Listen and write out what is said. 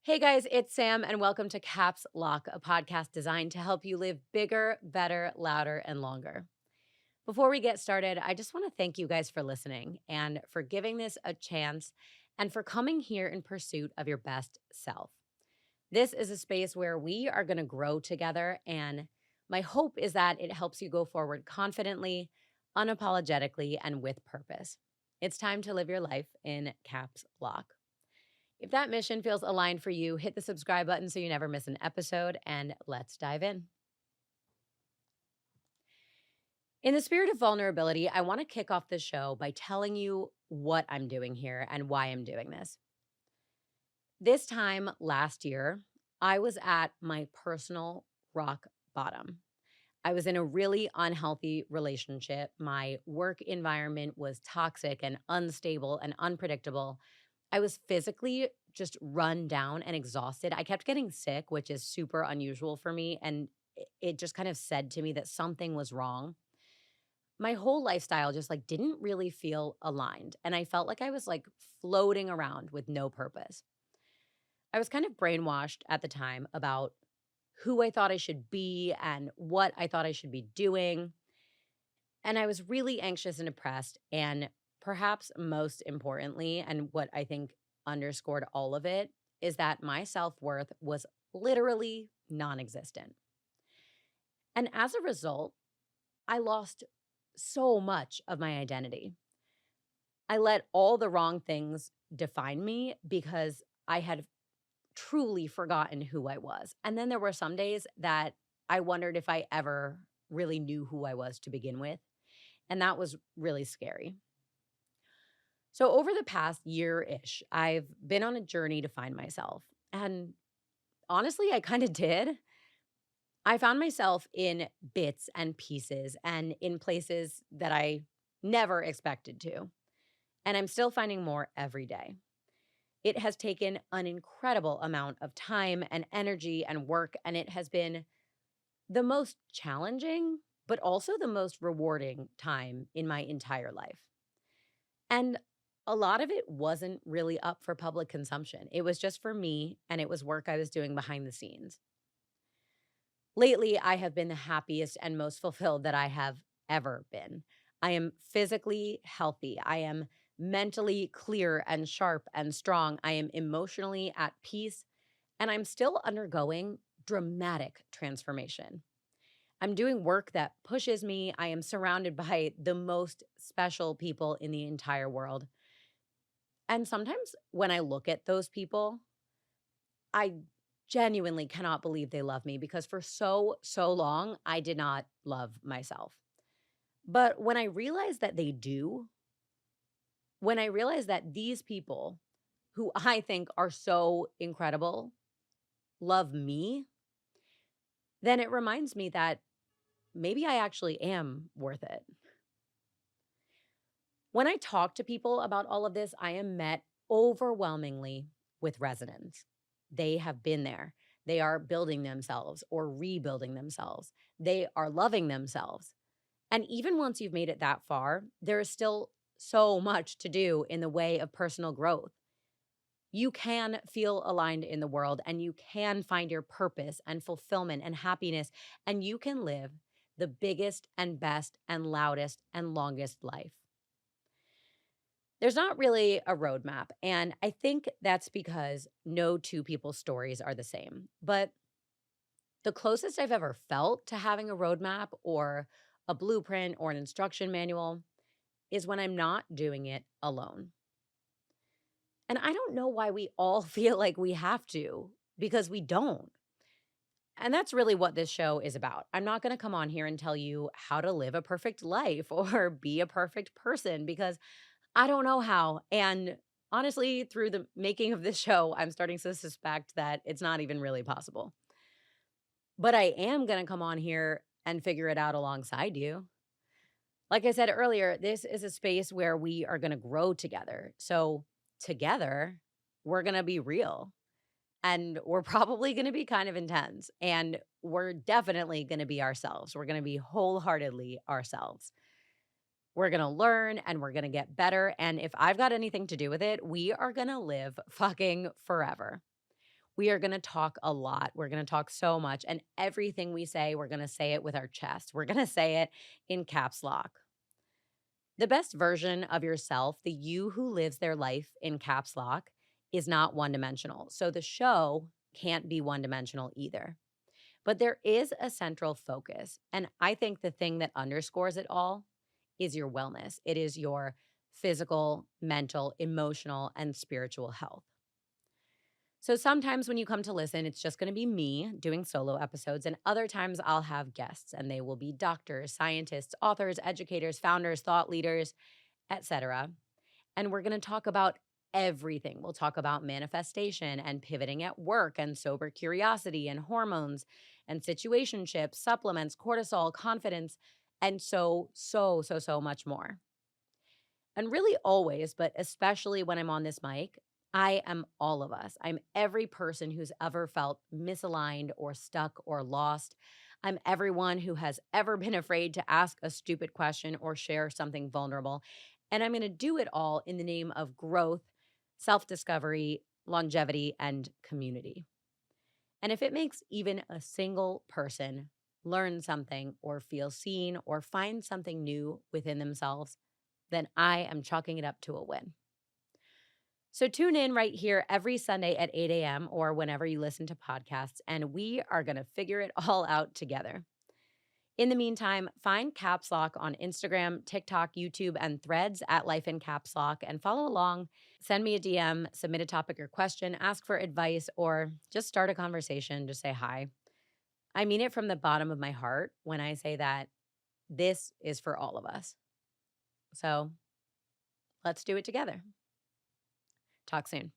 Hey guys, it's Sam, and welcome to Caps Lock, a podcast designed to help you live bigger, better, louder, and longer. Before we get started, I just want to thank you guys for listening and for giving this a chance and for coming here in pursuit of your best self. This is a space where we are going to grow together, and my hope is that it helps you go forward confidently, unapologetically, and with purpose. It's time to live your life in Caps Lock. If that mission feels aligned for you, hit the subscribe button so you never miss an episode, and let's dive in. In the spirit of vulnerability, I want to kick off the show by telling you what I'm doing here and why I'm doing this. This time last year, I was at my personal rock bottom. I was in a really unhealthy relationship. My work environment was toxic and unstable and unpredictable. I was physically just run down and exhausted. I kept getting sick, which is super unusual for me, and it just kind of said to me that something was wrong. My whole lifestyle just like didn't really feel aligned, and I felt like I was like floating around with no purpose. I was kind of brainwashed at the time about who I thought I should be and what I thought I should be doing. And I was really anxious and depressed. And perhaps most importantly, and what I think underscored all of it, is that my self worth was literally non existent. And as a result, I lost so much of my identity. I let all the wrong things define me because I had truly forgotten who I was. And then there were some days that I wondered if I ever really knew who I was to begin with. And that was really scary. So, over the past year ish, I've been on a journey to find myself. And honestly, I kind of did. I found myself in bits and pieces and in places that I never expected to. And I'm still finding more every day. It has taken an incredible amount of time and energy and work, and it has been the most challenging, but also the most rewarding time in my entire life. And a lot of it wasn't really up for public consumption. It was just for me, and it was work I was doing behind the scenes. Lately, I have been the happiest and most fulfilled that I have ever been. I am physically healthy. I am mentally clear and sharp and strong. I am emotionally at peace, and I'm still undergoing dramatic transformation. I'm doing work that pushes me. I am surrounded by the most special people in the entire world. And sometimes when I look at those people, I genuinely cannot believe they love me because for so long, I did not love myself. But when I realize that they do, when I realize that these people who I think are so incredible love me, then it reminds me that maybe I actually am worth it. When I talk to people about all of this, I am met overwhelmingly with resonance. They have been there. They are building themselves or rebuilding themselves. They are loving themselves. And even once you've made it that far, there is still so much to do in the way of personal growth. You can feel aligned in the world and you can find your purpose and fulfillment and happiness, and you can live the biggest and best and loudest and longest life. There's not really a roadmap. And I think that's because no two people's stories are the same. But the closest I've ever felt to having a roadmap or a blueprint or an instruction manual is when I'm not doing it alone. And I don't know why we all feel like we have to, because we don't. And that's really what this show is about. I'm not going to come on here and tell you how to live a perfect life or be a perfect person because I don't know how. And honestly, through the making of this show, I'm starting to suspect that it's not even really possible. But I am going to come on here and figure it out alongside you. Like I said earlier, this is a space where we are going to grow together. So, together, we're going to be real and we're probably going to be kind of intense. And we're definitely going to be ourselves. We're going to be wholeheartedly ourselves. We're going to learn and we're going to get better. And if I've got anything to do with it, we are going to live fucking forever. We are going to talk a lot. We're going to talk so much. And everything we say, we're going to say it with our chest. We're going to say it in caps lock. The best version of yourself, the you who lives their life in caps lock, is not one dimensional. So the show can't be one dimensional either. But there is a central focus. And I think the thing that underscores it all is your wellness. It is your physical, mental, emotional, and spiritual health. So sometimes when you come to listen, it's just going to be me doing solo episodes, and other times I'll have guests, and they will be doctors, scientists, authors, educators, founders, thought leaders, etc. And we're going to talk about everything. We'll talk about manifestation and pivoting at work and sober curiosity and hormones and situationships, supplements, cortisol, confidence, and so much more. And really always, but especially when I'm on this mic, I am all of us. I'm every person who's ever felt misaligned or stuck or lost. I'm everyone who has ever been afraid to ask a stupid question or share something vulnerable. And I'm going to do it all in the name of growth, self discovery, longevity, and community. And if it makes even a single person learn something or feel seen or find something new within themselves, then I am chalking it up to a win. So tune in right here every Sunday at 8 a.m. or whenever you listen to podcasts, and we are going to figure it all out together. In the meantime, find Caps Lock on Instagram, TikTok, YouTube, and Threads at Life in Caps Lock and follow along. Send me a DM, submit a topic or question, ask for advice, or just start a conversation. Just say hi. I mean it from the bottom of my heart when I say that this is for all of us. So let's do it together. Talk soon.